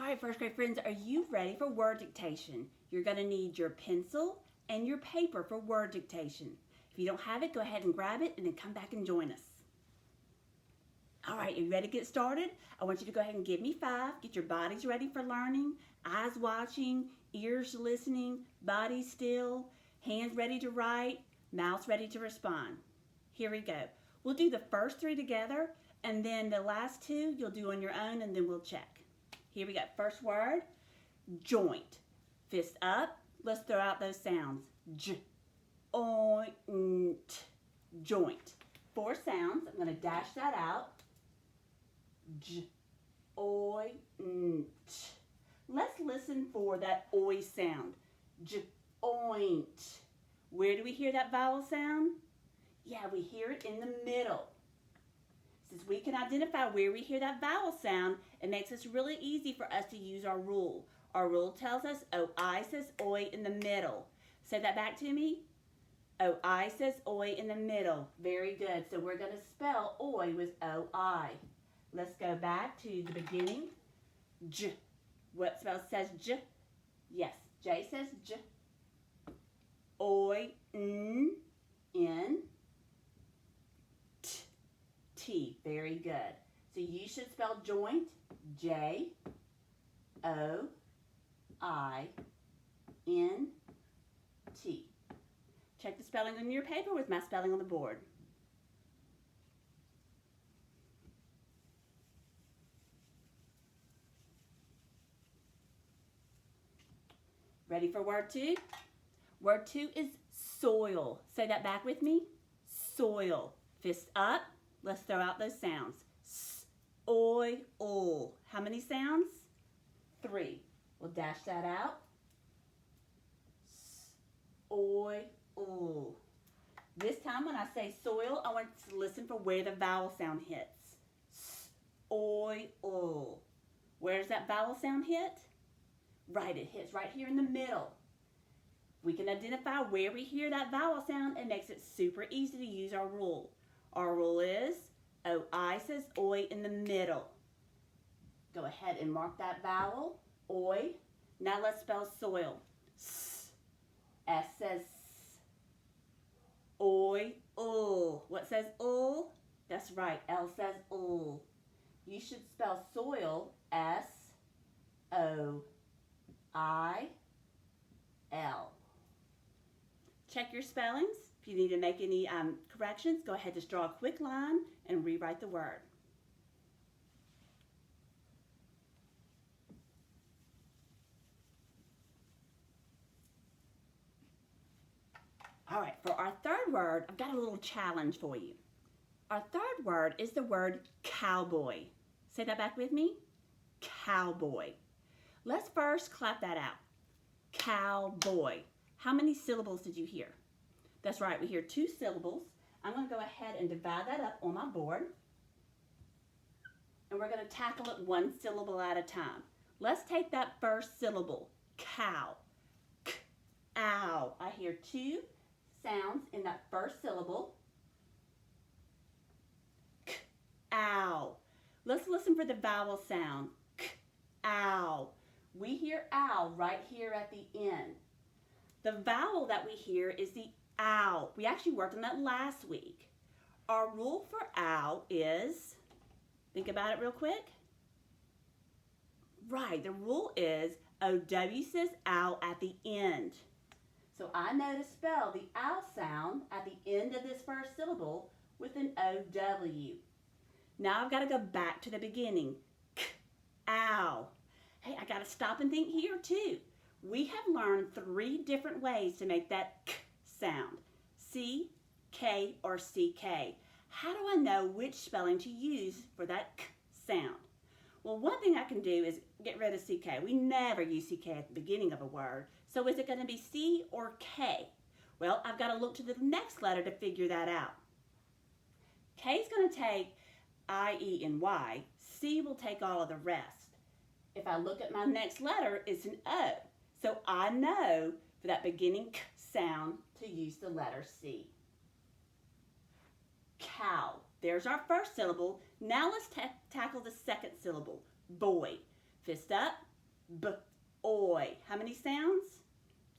All right, first grade friends, are you ready for word dictation? You're going to need your pencil and your paper for word dictation. If you don't have it, go ahead and grab it and then come back and join us. All right, are you ready to get started? I want you to go ahead and give me 5. Get your bodies ready for learning, eyes watching, ears listening, body still, hands ready to write, mouth ready to respond. Here we go. We'll do the first 3 together, and then the last 2 you'll do on your own, and then we'll check. Here we go. First word, joint. Fist up. Let's throw out those sounds. J, oint, joint. 4 sounds. I'm going to dash that out. J, oint. Let's listen for that oi sound. J, oint. Where do we hear that vowel sound? Yeah, we hear it in the middle. Since we can identify where we hear that vowel sound, it makes it really easy for us to use our rule. Our rule tells us OI says oi in the middle. Say that back to me. OI says oi in the middle. Very good. So we're going to spell oi with OI. Let's go back to the beginning. J. What spell says J? Yes, J says J. Oi, N. T. Very good. So you should spell joint J-O-I-N-T. Check the spelling on your paper with my spelling on the board. Ready for word 2? Word 2 is soil. Say that back with me. Soil. Fist up. Let's throw out those sounds. S, oi, ol. How many sounds? 3. We'll dash that out. S, oi, ol. This time when I say soil, I want you to listen for where the vowel sound hits. S, oi, ol. Where's that vowel sound hit? Right, it hits right here in the middle. We can identify where we hear that vowel sound. It makes it super easy to use our rule. Our rule is OI says oi in the middle. Go ahead and mark that vowel, oi. Now let's spell soil. S. S says S. Oi, ul. What says ul? That's right, L says ul. You should spell soil S-O-I-L. Check your spellings. If you need to make any corrections, go ahead, just draw a quick line and rewrite the word. All right, for our third word, I've got a little challenge for you. Our third word is the word cowboy. Say that back with me. Cowboy. Let's first clap that out. Cowboy. How many syllables did you hear? That's right, we hear 2 syllables. I'm going to go ahead and divide that up on my board. And we're going to tackle it 1 syllable at a time. Let's take that first syllable, cow. K-ow. I hear 2 sounds in that first syllable. K-ow. Let's listen for the vowel sound. K-ow. We hear ow right here at the end. The vowel that we hear is the ow. We actually worked on that last week. Our rule for ow is, think about it real quick. Right, the rule is OW says ow at the end. So I know to spell the ow sound at the end of this first syllable with an OW. Now I've got to go back to the beginning. K-ow. Hey, I got to stop and think here too. We have learned 3 different ways to make that k sound. C, K, or CK. How do I know which spelling to use for that k sound? Well, one thing I can do is get rid of CK. We never use CK at the beginning of a word. So is it going to be C or K? Well, I've got to look to the next letter to figure that out. K is going to take I, E, and Y. C will take all of the rest. If I look at my next letter, it's an O. So I know for that beginning k sound to use the letter C. Cow. There's our first syllable. Now let's tackle the second syllable. Boy. Fist up. B-oy. How many sounds?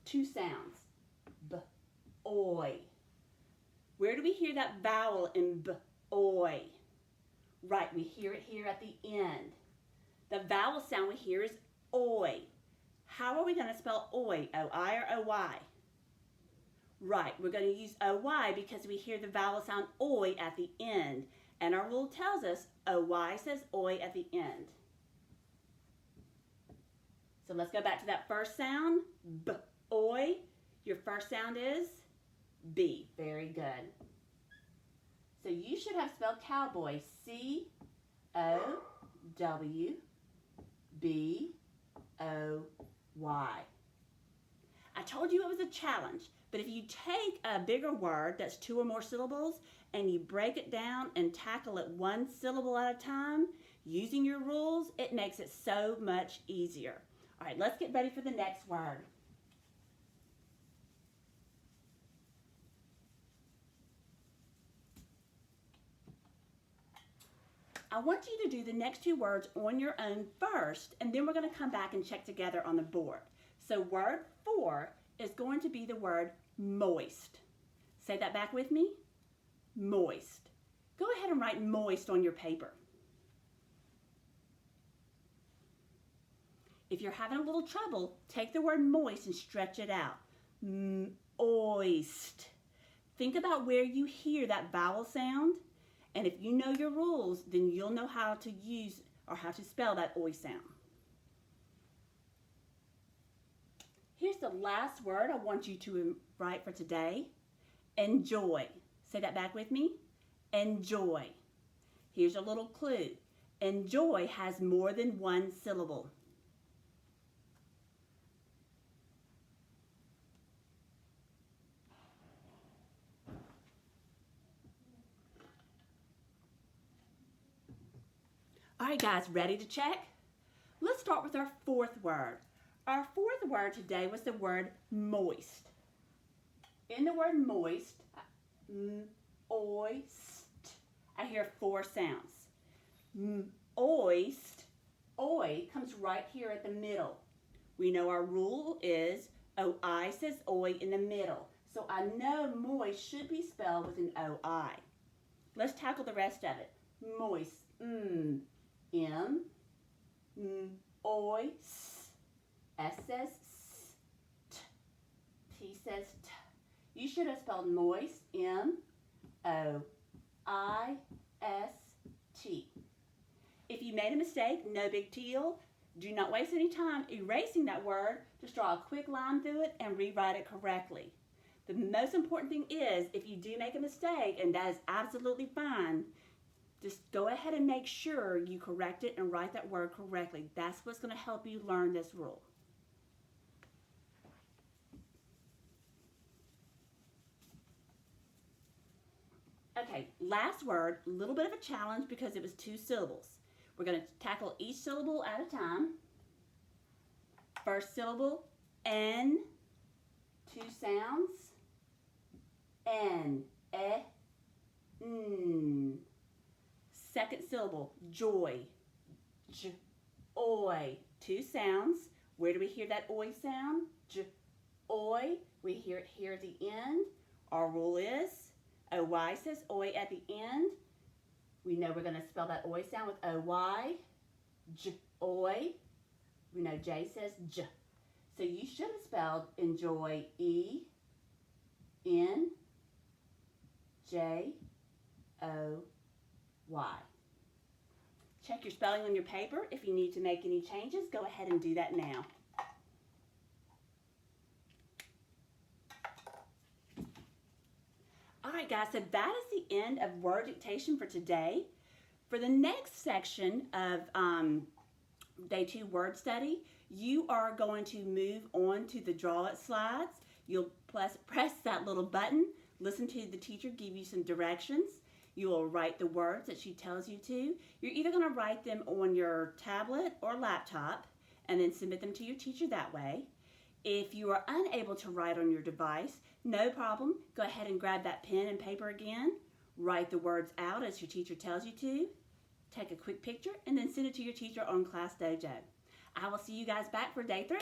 2 sounds. B-oy. Where do we hear that vowel in B-oy? Right, we hear it here at the end. The vowel sound we hear is oy. How are we going to spell oy? O-I or O-Y? Right, we're going to use O-Y because we hear the vowel sound oy at the end. And our rule tells us O-Y says oy at the end. So let's go back to that first sound, B-oy. Your first sound is B. Very good. So you should have spelled cowboy, C-O-W-B-O-Y. I told you it was a challenge, but if you take a bigger word that's 2 or more syllables and you break it down and tackle it 1 syllable at a time, using your rules, it makes it so much easier. All right, let's get ready for the next word. I want you to do the next 2 words on your own first, and then we're going to come back and check together on the board. So word 4 is going to be the word moist. Say that back with me. Moist. Go ahead and write moist on your paper. If you're having a little trouble, take the word moist and stretch it out. Moist. Think about where you hear that vowel sound, and if you know your rules, then you'll know how to use or how to spell that oi sound. Here's the last word I want you to write for today. Enjoy. Say that back with me. Enjoy. Here's a little clue. Enjoy has more than 1 syllable. All right, guys, ready to check? Let's start with our 4th word. Our 4th word today was the word moist. In the word moist, moist, I hear 4 sounds. Moist, oi comes right here at the middle. We know our rule is OI says oi in the middle. So I know moist should be spelled with an OI. Let's tackle the rest of it. Moist, oi, S says s, T says t. You should have spelled moist, M-O-I-S-T. If you made a mistake, no big deal. Do not waste any time erasing that word. Just draw a quick line through it and rewrite it correctly. The most important thing is, if you do make a mistake, and that is absolutely fine, just go ahead and make sure you correct it and write that word correctly. That's what's going to help you learn this rule. Okay, last word, a little bit of a challenge because it was 2 syllables. We're going to tackle each syllable at a time. First syllable, N, 2 sounds. N, N. Second syllable, joy, J, oi, 2 sounds. Where do we hear that oi sound? J, oi. We hear it here at the end. Our rule is OY says oi at the end. We know we're going to spell that oi sound with OY. J, oi. We know J says J. So you should have spelled enjoy E, N, J, O, Y. Check your spelling on your paper. If you need to make any changes, go ahead and do that now. All right, guys, so that is the end of word dictation for today. For the next section of Day 2 word study, you are going to move on to the Draw It slides. You'll press that little button, listen to the teacher give you some directions. You will write the words that she tells you to. You're either going to write them on your tablet or laptop and then submit them to your teacher that way. If you are unable to write on your device, no problem. Go ahead and grab that pen and paper again. Write the words out as your teacher tells you to. Take a quick picture and then send it to your teacher on Class Dojo. I will see you guys back for day 3.